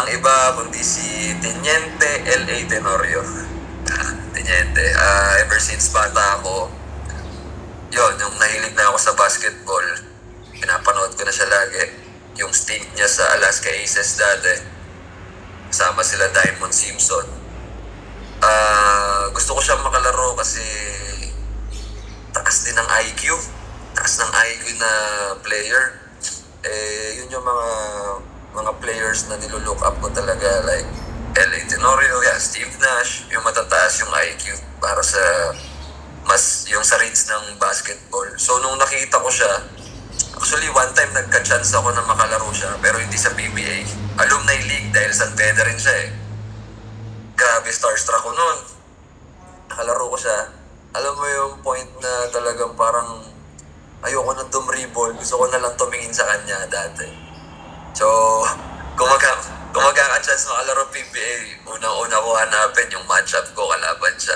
Walang iba kundi si Teniente L.A. Tenorio. Teniente. Ever since bata ako, yun, yung nahilig na ako sa basketball, pinapanood ko na siya lagi. Yung stint niya sa Alaska Aces dati, kasama sila Diamond Simpson. Gusto ko siyang makalaro kasi taas din ng IQ. Taas ng IQ na player. Yun yung mga players na nilulook up ko talaga, like L.A. Tenorio, yeah, Steve Nash, yung matataas yung IQ para sa mas yung sa range ng basketball. So nung nakita ko siya, actually one time nagka-chance ako na makalaro siya pero hindi sa PBA. Alumni League dahil San Pedro rin siya eh. Grabe starstruck ko noon. Nakalaro ko siya. Alam mo yung point na talagang parang ayoko nang tumribol. Gusto ko na lang tumingin sa kanya dati. So, kung magkaka-chance makalaro PBA, unang-una ko hanapin yung matchup ko kalaban siya.